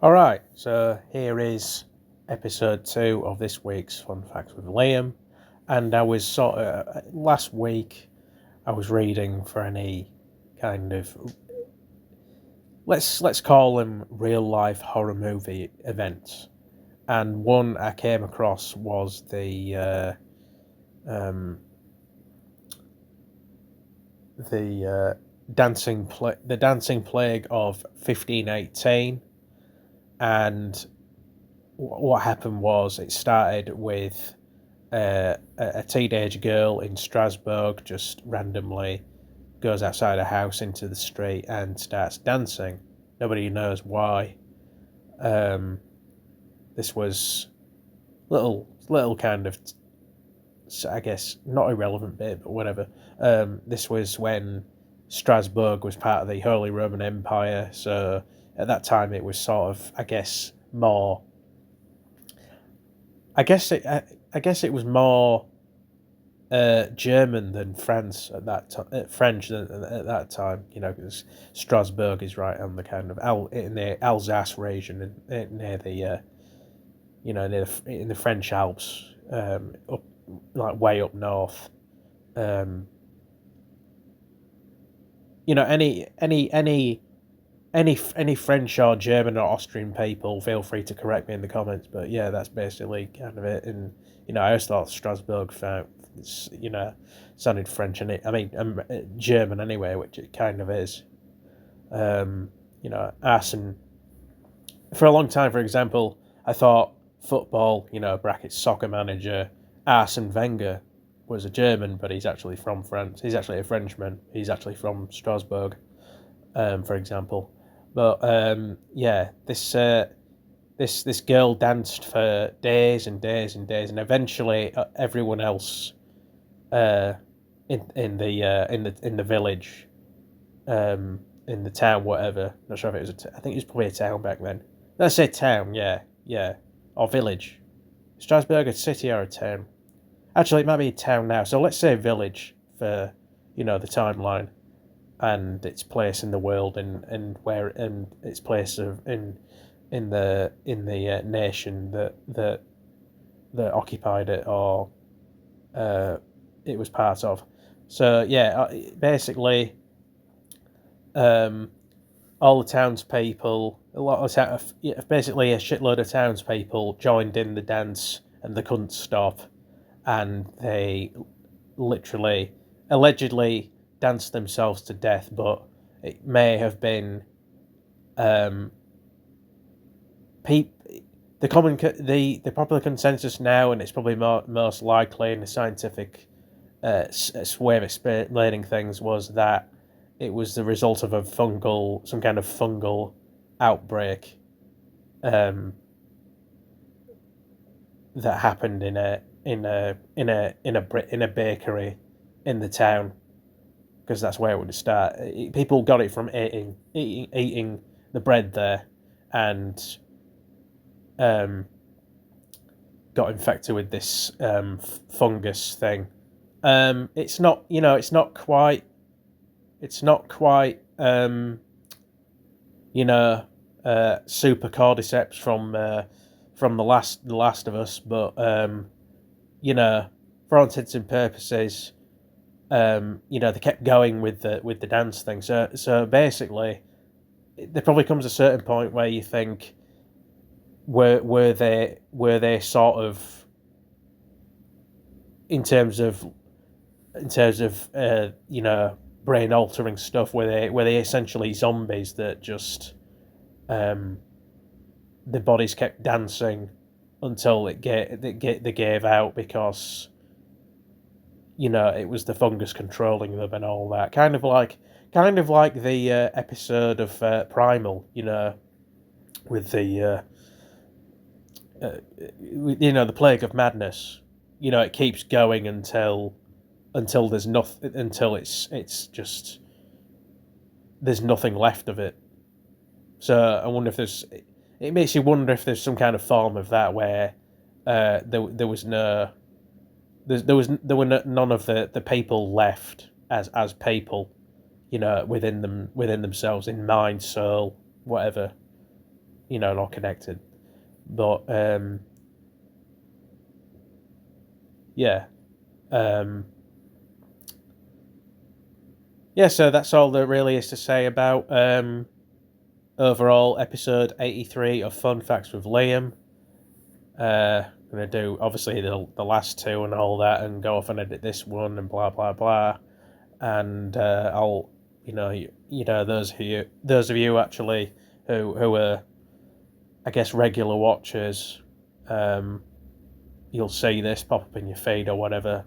Alright, so here is episode 2 of this week's Fun Facts with Liam. And I was last week, I was reading for any kind of, let's call them real life horror movie events. And one I came across was the Dancing Plague of 1518. And what happened was it started with a teenage girl in Strasbourg just randomly goes outside a house into the street and starts dancing. Nobody knows why. This was little kind of, I guess, not irrelevant bit, but whatever. This was when Strasbourg was part of the Holy Roman Empire, so at that time it was sort of, I guess, more. I guess it was more German than France at that time. French than at that time, because Strasbourg is right on the kind of in the Alsace region, near the in the French Alps, up like way up north. Any French or German or Austrian people, feel free to correct me in the comments. But yeah, that's basically kind of it. And I always thought Strasbourg sounded French, and German anyway, which it kind of is. Arsene. For a long time, for example, I thought football, brackets soccer manager, Arsene Wenger was a German, but he's actually from France. He's actually a Frenchman. He's actually from Strasbourg, for example. But this girl danced for days and days and days, and eventually everyone else in the village, in the town, whatever. Not sure if it was I think it was probably a town back then. Let's say town, yeah, or village. Strasbourg a city or a town? Actually, it might be a town now. So let's say village for the timeline and its place in the world, and where and its place in the nation that occupied it, or it was part of. So yeah, basically, all the townspeople, basically a shitload of townspeople joined in the dance, and they couldn't stop, and they allegedly danced themselves to death, but it may have been the popular consensus now, and it's probably most likely in the scientific way of explaining things, was that it was the result of some kind of fungal outbreak that happened in a bakery in the town, because that's where it would start. People got it from eating the bread there, and got infected with this fungus thing. It's not quite super cordyceps from the Last of Us, but for all intents and purposes, they kept going with the dance thing. So basically, there probably comes a certain point where you think, were they sort of, in terms of brain altering stuff, were they essentially zombies that just the bodies kept dancing until they gave out, because it was the fungus controlling them and all that, kind of like the episode of Primal, with the the plague of madness. It keeps going until there's nothing, until it's just, there's nothing left of it. So I wonder if it makes you wonder if there's some kind of form of that, where there was none of the people left as people, within themselves, in mind, soul, whatever. not connected. But yeah. Yeah, so that's all there really is to say about overall episode 83 of Fun Facts with Liam. I'm going to do, obviously, the last two and all that, and go off and edit this one and blah, blah, blah. And I'll, those of you actually who are, I guess, regular watchers, you'll see this pop up in your feed or whatever.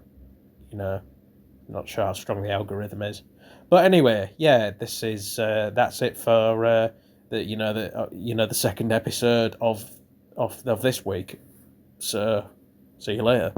Not sure how strong the algorithm is, but anyway, yeah, this is that's it for the second episode of this week. So, see you later.